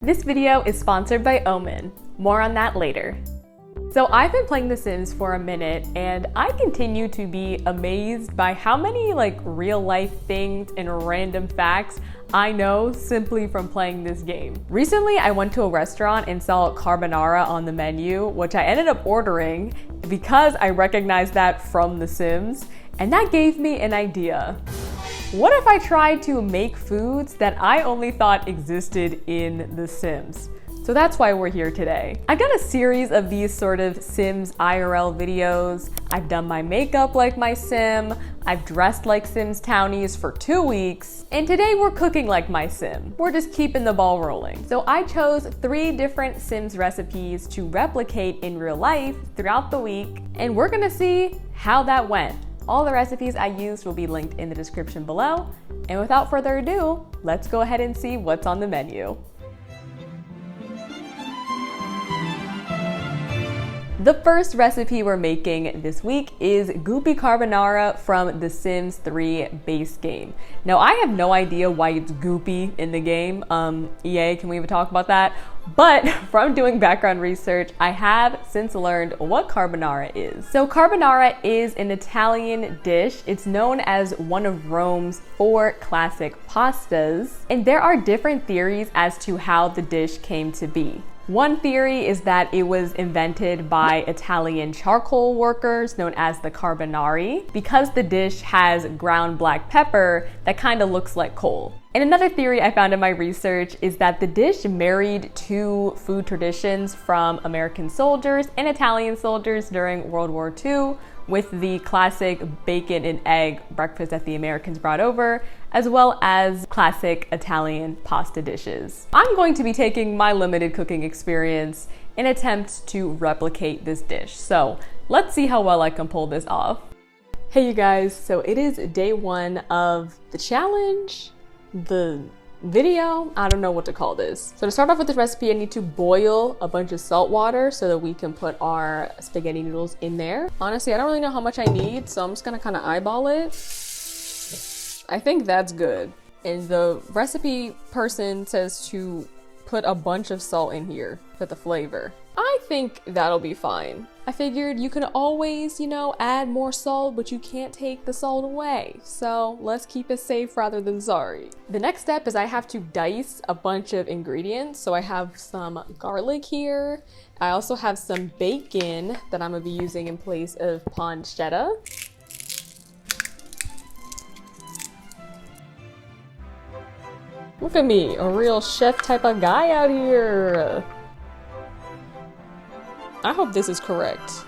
This video is sponsored by Omen. More on that later. So I've been playing The Sims for a minute and I continue to be amazed by how many real life things and random facts I know simply from playing this game. Recently I went to a restaurant and saw carbonara on the menu, which I ended up ordering because I recognized that from The Sims, and that gave me an idea. What if I tried to make foods that I only thought existed in The Sims? So that's why we're here today. I got a series of these sort of Sims IRL videos. I've done my makeup like my Sim, I've dressed like Sims townies for 2 weeks, and today we're cooking like my Sim. We're just keeping the ball rolling. So I chose 3 different Sims recipes to replicate in real life throughout the week, and we're gonna see how that went. All the recipes I used will be linked in the description below, and without further ado, let's go ahead and see what's on the menu. The first recipe we're making this week is goopy carbonara from the Sims 3 base game. Now I have no idea why it's goopy in the game. EA, can we even talk about that? But from doing background research, I have since learned what carbonara is. So carbonara is an Italian dish. It's known as one of Rome's 4 classic pastas, and there are different theories as to how the dish came to be. One theory is that it was invented by Italian charcoal workers known as the Carbonari because the dish has ground black pepper that kind of looks like coal. And another theory I found in my research is that the dish married 2 food traditions from American soldiers and Italian soldiers during World War II, with the classic bacon and egg breakfast that the Americans brought over, as well as classic Italian pasta dishes. I'm going to be taking my limited cooking experience in attempt to replicate this dish. So let's see how well I can pull this off. Hey you guys, so it is day 1 of the challenge, the video, I don't know what to call this. So to start off with this recipe, I need to boil a bunch of salt water so that we can put our spaghetti noodles in there. Honestly, I don't really know how much I need, so I'm just gonna kind of eyeball it. I think that's good. And the recipe person says to put a bunch of salt in here for the flavor. I think that'll be fine. I figured you can always, add more salt, but you can't take the salt away. So let's keep it safe rather than sorry. The next step is I have to dice a bunch of ingredients. So I have some garlic here. I also have some bacon that I'm gonna be using in place of pancetta. Look at me, a real chef type of guy out here. I hope this is correct.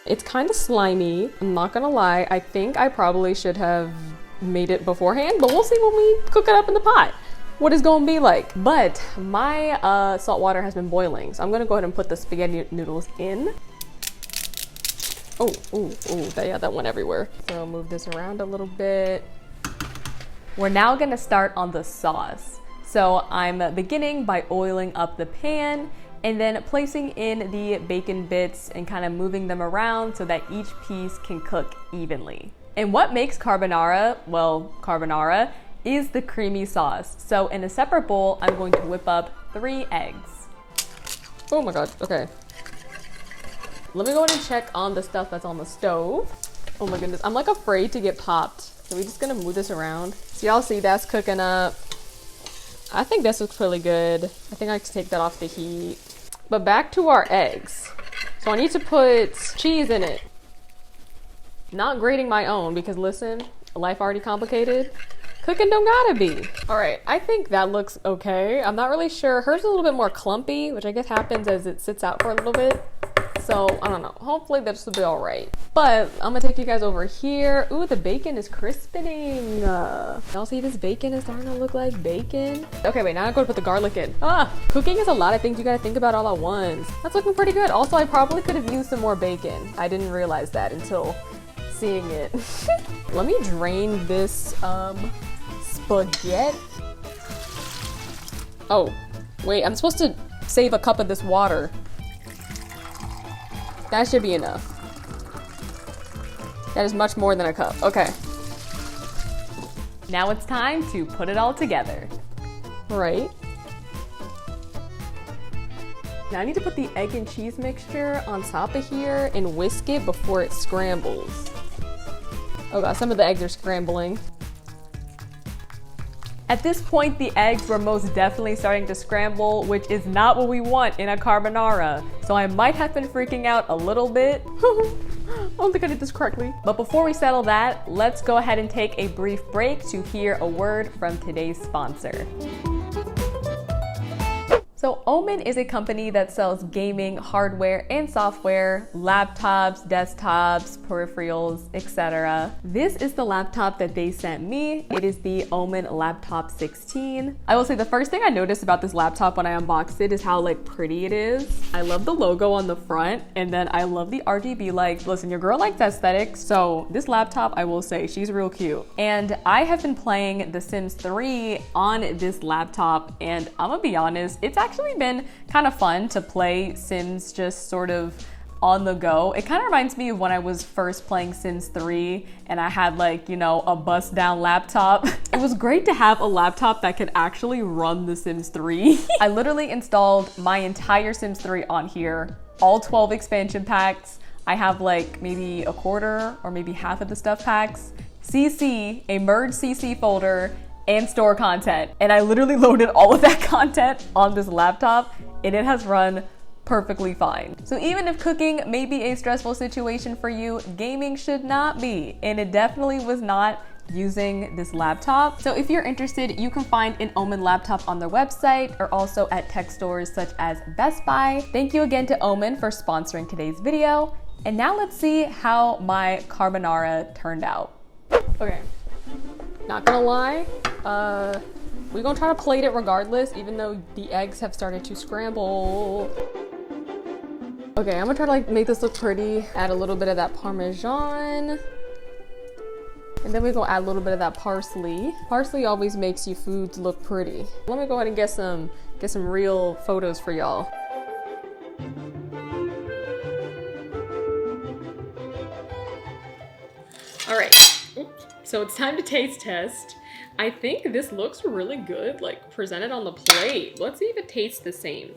It's kind of slimy, I'm not gonna lie. I think I probably should have made it beforehand, but we'll see when we cook it up in the pot what it's gonna be like. But my salt water has been boiling, so I'm gonna go ahead and put the spaghetti noodles in. That went everywhere. So move this around a little bit. We're now gonna start on the sauce. So I'm beginning by oiling up the pan and then placing in the bacon bits and kind of moving them around so that each piece can cook evenly. And what makes carbonara, well, carbonara, is the creamy sauce. So in a separate bowl, I'm going to whip up 3 eggs. Oh my God, okay. Let me go ahead and check on the stuff that's on the stove. Oh my goodness, I'm afraid to get popped. So we're just gonna move this around. So y'all see that's cooking up. I think this looks really good. I think I can take that off the heat. But back to our eggs. So I need to put cheese in it. Not grating my own because listen, life already complicated. Cooking don't gotta be. All right, I think that looks okay. I'm not really sure. Hers is a little bit more clumpy, which I guess happens as it sits out for a little bit. So I don't know, hopefully this will be all right. But I'm gonna take you guys over here. Ooh, the bacon is crispening. Y'all see this bacon is starting to look like bacon? Okay, wait, now I'm gonna put the garlic in. Cooking is a lot of things you gotta think about all at once. That's looking pretty good. Also, I probably could have used some more bacon. I didn't realize that until seeing it. Let me drain this spaghetti. Oh, wait, I'm supposed to save a cup of this water. That should be enough. That is much more than a cup. Okay. Now it's time to put it all together. Right. Now I need to put the egg and cheese mixture on top of here and whisk it before it scrambles. Oh god, some of the eggs are scrambling. At this point, the eggs were most definitely starting to scramble, which is not what we want in a carbonara. So I might have been freaking out a little bit. I don't think I did this correctly. But before we settle that, let's go ahead and take a brief break to hear a word from today's sponsor. So Omen is a company that sells gaming hardware and software, laptops, desktops, peripherals, etc. This is the laptop that they sent me. It is the Omen Laptop 16. I will say the first thing I noticed about this laptop when I unboxed it is how like pretty it is. I love the logo on the front, and then I love the RGB lights. Listen, your girl likes aesthetics, so this laptop, I will say, she's real cute. And I have been playing The Sims 3 on this laptop, and I'm gonna be honest, it's actually been kind of fun to play Sims just sort of on the go. It kind of reminds me of when I was first playing Sims 3 and I had like, you know, a bust down laptop. It was great to have a laptop that could actually run The Sims 3. I literally installed my entire Sims 3 on here, all 12 expansion packs. I have like maybe a quarter or maybe half of the stuff packs, CC, a merge CC folder, and store content. And I literally loaded all of that content on this laptop and it has run perfectly fine. So even if cooking may be a stressful situation for you, gaming should not be. And it definitely was not using this laptop. So if you're interested, you can find an Omen laptop on their website or also at tech stores such as Best Buy. Thank you again to Omen for sponsoring today's video. And now let's see how my carbonara turned out. Okay. Not gonna lie, we're gonna try to plate it regardless, even though the eggs have started to scramble. Okay, I'm gonna try to like make this look pretty. Add a little bit of that Parmesan. And then we're gonna add a little bit of that parsley. Parsley always makes your foods look pretty. Let me go ahead and get some real photos for y'all. All right. So it's time to taste test. I think this looks really good, like presented on the plate. Let's see if it tastes the same.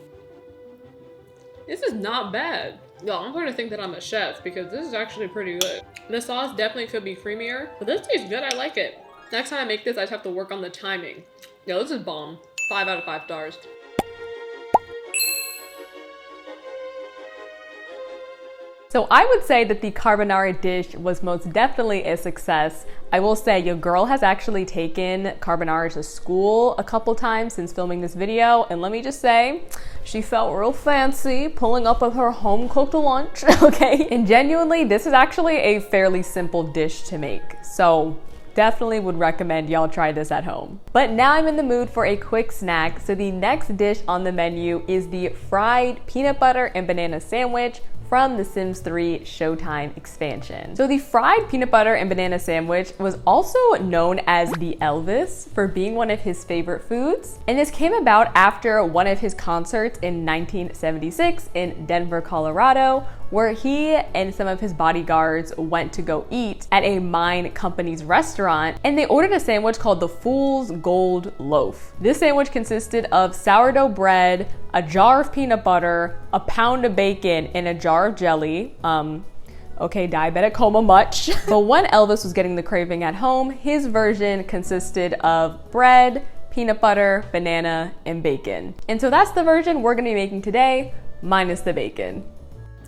This is not bad. No, I'm going to think that I'm a chef because this is actually pretty good. The sauce definitely could be creamier, but this tastes good. I like it. Next time I make this, I just have to work on the timing. Yo, this is bomb. 5 out of 5 stars. So I would say that the carbonara dish was most definitely a success. I will say your girl has actually taken carbonara to school a couple times since filming this video, and let me just say, she felt real fancy pulling up with her home-cooked lunch, okay? And genuinely, this is actually a fairly simple dish to make, so definitely would recommend y'all try this at home. But now I'm in the mood for a quick snack, so the next dish on the menu is the fried peanut butter and banana sandwich from the Sims 3 Showtime expansion. So the fried peanut butter and banana sandwich was also known as the Elvis for being one of his favorite foods. And this came about after one of his concerts in 1976 in Denver, Colorado, where he and some of his bodyguards went to go eat at a mine company's restaurant, and they ordered a sandwich called the Fool's Gold Loaf. This sandwich consisted of sourdough bread, a jar of peanut butter, a pound of bacon, and a jar of jelly. Okay, diabetic coma much. But when Elvis was getting the craving at home, his version consisted of bread, peanut butter, banana, and bacon. And so that's the version we're gonna be making today, minus the bacon.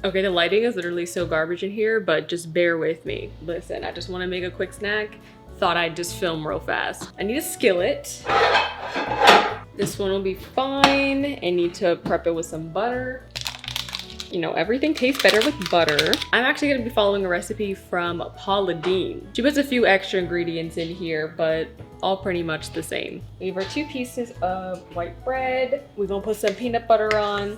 Okay, the lighting is literally so garbage in here, but just bear with me. Listen, I just wanna make a quick snack. Thought I'd just film real fast. I need a skillet. This one will be fine. I need to prep it with some butter. You know, everything tastes better with butter. I'm actually gonna be following a recipe from Paula Diem. She puts a few extra ingredients in here, but all pretty much the same. We have our 2 pieces of white bread. We're gonna put some peanut butter on.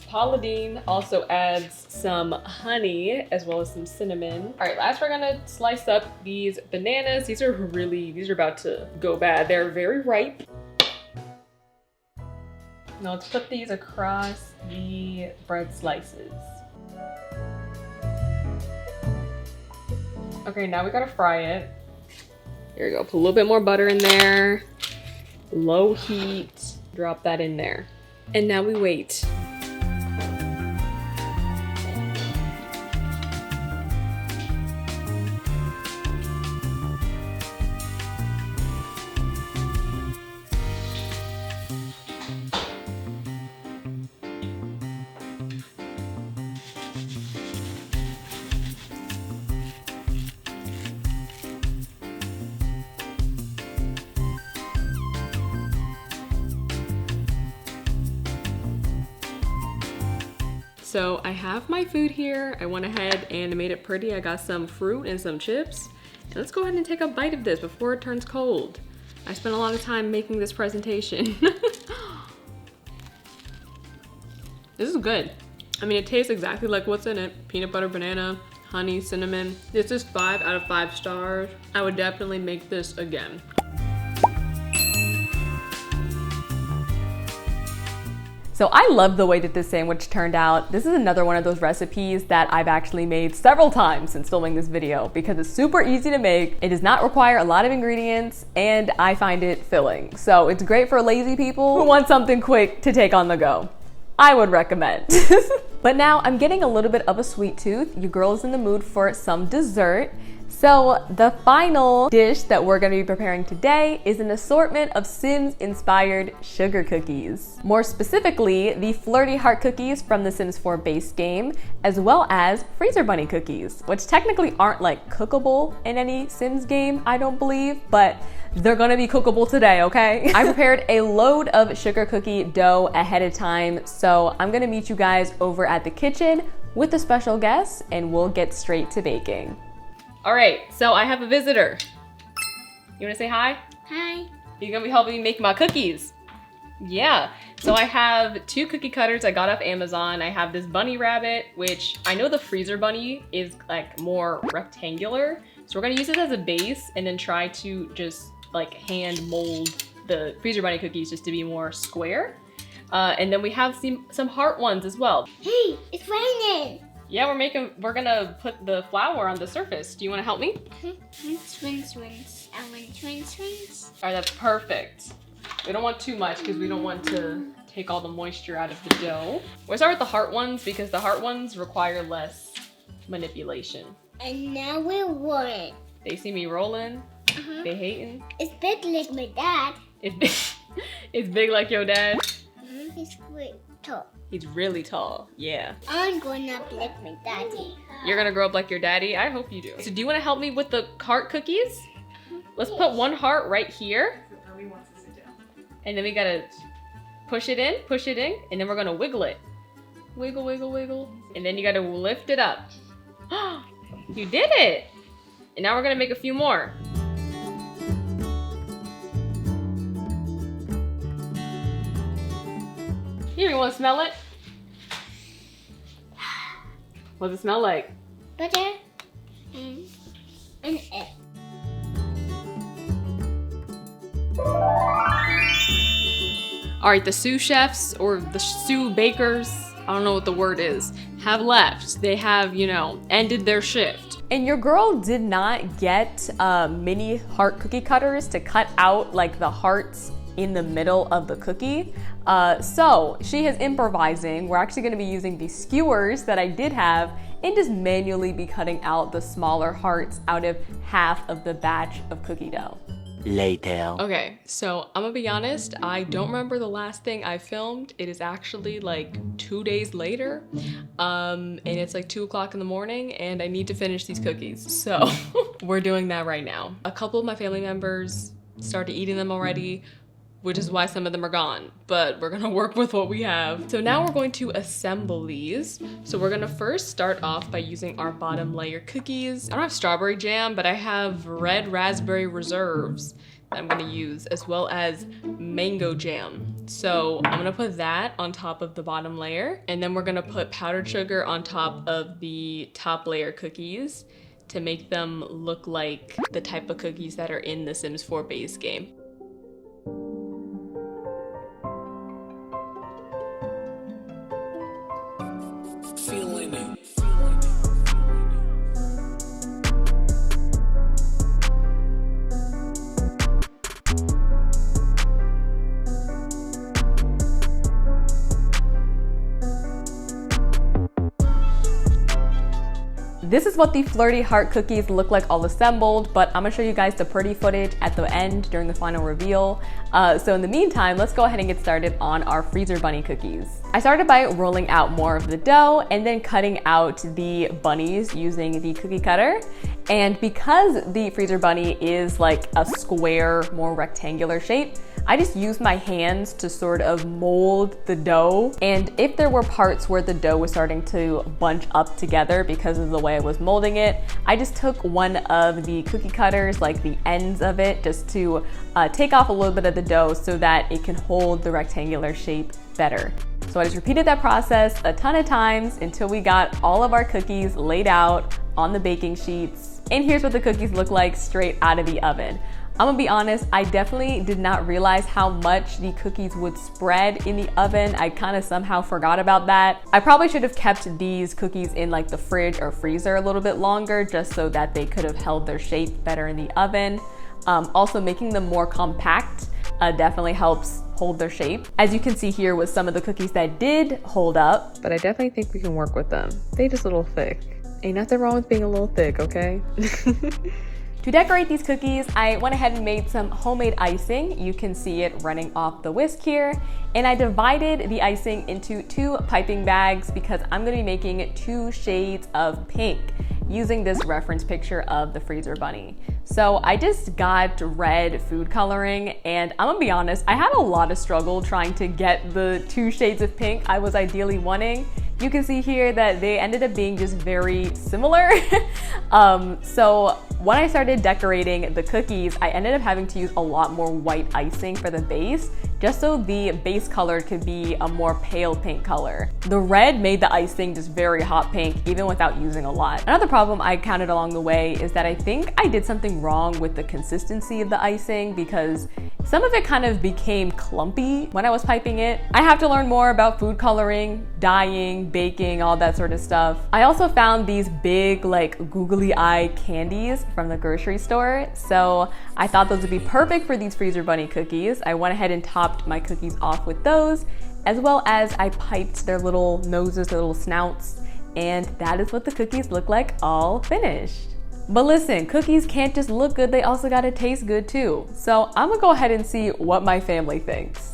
Paula Diem also adds some honey as well as some cinnamon. All right, last we're gonna slice up these bananas. These are about to go bad. They're very ripe. Now let's put these across the bread slices. Okay, now we gotta fry it. Here we go, put a little bit more butter in there. Low heat, drop that in there. And now we wait. So I have my food here. I went ahead and made it pretty. I got some fruit and some chips. And let's go ahead and take a bite of this before it turns cold. I spent a lot of time making this presentation. This is good. I mean, it tastes exactly like what's in it. Peanut butter, banana, honey, cinnamon. This is 5 out of 5 stars. I would definitely make this again. So I love the way that this sandwich turned out. This is another one of those recipes that I've actually made several times since filming this video because it's super easy to make. It does not require a lot of ingredients and I find it filling. So it's great for lazy people who want something quick to take on the go. I would recommend. But now I'm getting a little bit of a sweet tooth. Your girl is in the mood for some dessert. So the final dish that we're gonna be preparing today is an assortment of Sims-inspired sugar cookies. More specifically, the Flirty Heart cookies from the Sims 4 base game, as well as Freezer Bunny cookies, which technically aren't like cookable in any Sims game, I don't believe, but they're gonna be cookable today, okay? I prepared a load of sugar cookie dough ahead of time, so I'm gonna meet you guys over at the kitchen with a special guest and we'll get straight to baking. All right, so I have a visitor. You wanna say hi? Hi. You're gonna be helping me make my cookies. Yeah, so I have 2 cookie cutters I got off Amazon. I have this bunny rabbit, which I know the freezer bunny is like more rectangular. So we're gonna use this as a base and then try to just like hand mold the freezer bunny cookies just to be more square. And then we have some heart ones as well. Hey, it's raining. Yeah, we're gonna put the flour on the surface. Do you wanna help me? Rinse, rinse, rinse. I want rinse, rinse. All right, that's perfect. We don't want too much because we don't want to take all the moisture out of the dough. We'll start with the heart ones because the heart ones require less manipulation. And now we're rolling. They see me rolling, they hating. It's big like my dad. It's big, it's big like your dad. He's really tall. He's really tall, yeah. I'm going up like my daddy. You're gonna grow up like your daddy? I hope you do. So do you wanna help me with the heart cookies? Let's put one heart right here. And then we gotta push it in, and then we're gonna wiggle it. Wiggle, wiggle, wiggle. And then you gotta lift it up. You did it! And now we're gonna make a few more. Here, you wanna smell it? What does it smell like? Butter and egg. All right, the sous chefs or the sous bakers, I don't know what the word is, have left. They have, you know, ended their shift. And your girl did not get mini heart cookie cutters to cut out like the hearts in the middle of the cookie. So she is improvising. We're actually gonna be using the skewers that I did have and just manually be cutting out the smaller hearts out of half of the batch of cookie dough. Later. Okay, so I'm gonna be honest, I don't remember the last thing I filmed. It is actually like 2 days later, and it's like 2 o'clock in the morning and I need to finish these cookies. So we're doing that right now. A couple of my family members started eating them already, which is why some of them are gone, but we're gonna work with what we have. So now we're going to assemble these. So we're gonna first start off by using our bottom layer cookies. I don't have strawberry jam, but I have red raspberry reserves that I'm gonna use, as well as mango jam. So I'm gonna put that on top of the bottom layer, and then we're gonna put powdered sugar on top of the top layer cookies to make them look like the type of cookies that are in the Sims 4 base game. This is what the flirty heart cookies look like all assembled, but I'm gonna show you guys the pretty footage at the end during the final reveal. So in the meantime, let's go ahead and get started on our freezer bunny cookies. I started by rolling out more of the dough and then cutting out the bunnies using the cookie cutter. And because the freezer bunny is like a square, more rectangular shape, I just used my hands to sort of mold the dough. And if there were parts where the dough was starting to bunch up together because of the way I was molding it, I just took one of the cookie cutters, like the ends of it, just to take off a little bit of the dough so that it can hold the rectangular shape better. So I just repeated that process a ton of times until we got all of our cookies laid out on the baking sheets. And here's what the cookies look like straight out of the oven. I'm gonna be honest, I definitely did not realize how much the cookies would spread in the oven. I kind of somehow forgot about that. I probably should have kept these cookies in like the fridge or freezer a little bit longer just so that they could have held their shape better in the oven. Also making them more compact definitely helps hold their shape. As you can see here with some of the cookies that did hold up, but I definitely think we can work with them. They just a little thick. Ain't nothing wrong with being a little thick, okay? To decorate these cookies, I went ahead and made some homemade icing. You can see it running off the whisk here. And I divided the icing into 2 piping bags because I'm gonna be making 2 shades of pink using this reference picture of the freezer bunny. So I just got red food coloring, and I'm gonna be honest, I had a lot of struggle trying to get the 2 shades of pink I was ideally wanting. You can see here that they ended up being just very similar. So when I started decorating the cookies, I ended up having to use a lot more white icing for the base, just so the base color could be a more pale pink color. The red made the icing just very hot pink, even without using a lot. Another problem I encountered along the way is that I think I did something wrong with the consistency of the icing because some of it kind of became clumpy when I was piping it. I have to learn more about food coloring, dyeing, baking, all that sort of stuff. I also found these big like googly eye candies from the grocery store. So I thought those would be perfect for these freezer bunny cookies. I went ahead and topped my cookies off with those, as well as I piped their little noses, their little snouts. And that is what the cookies look like all finished. But listen, cookies can't just look good, they also gotta taste good too. So I'm gonna go ahead and see what my family thinks.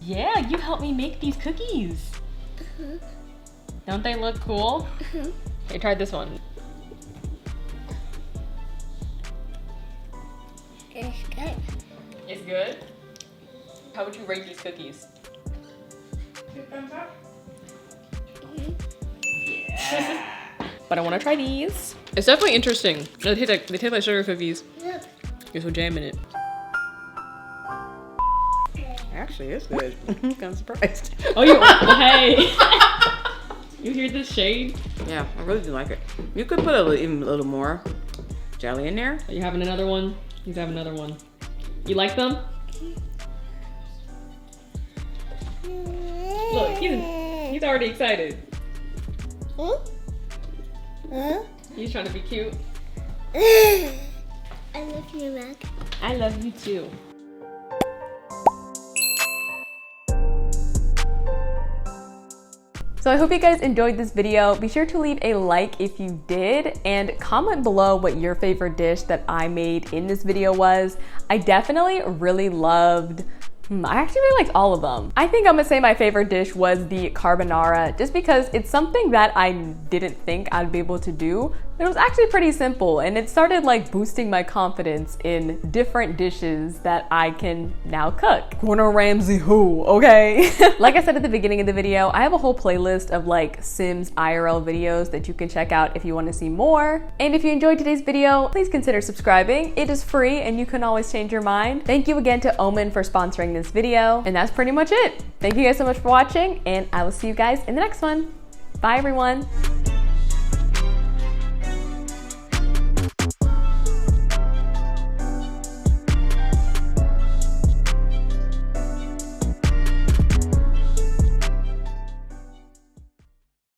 Yeah, you helped me make these cookies. Don't they look cool? Okay, try this one. It's good. It's good? How would you rate these cookies? 2 thumbs up. Yeah. But I wanna try these. It's definitely interesting. They taste like sugar cookies. Look. There's some jam in it. Actually, it's good. I'm kind of surprised. Oh, hey. You hear this shade? Yeah, I really do like it. You could put even a little more jelly in there. Are you having another one? He's having another one. You like them? Look, he's already excited. He's trying to be cute. I love you, Mac. I love you too. So I hope you guys enjoyed this video. Be sure to leave a like if you did, and comment below what your favorite dish that I made in this video was. I definitely really loved I actually really liked all of them. I think I'm gonna say my favorite dish was the carbonara, just because it's something that I didn't think I'd be able to do. It was actually pretty simple, and it started like boosting my confidence in different dishes that I can now cook. Gordon Ramsay who, okay? Like I said at the beginning of the video, I have a whole playlist of like Sims IRL videos that you can check out if you want to see more. And if you enjoyed today's video, please consider subscribing. It is free and you can always change your mind. Thank you again to Omen for sponsoring this video. And that's pretty much it. Thank you guys so much for watching, and I will see you guys in the next one. Bye everyone.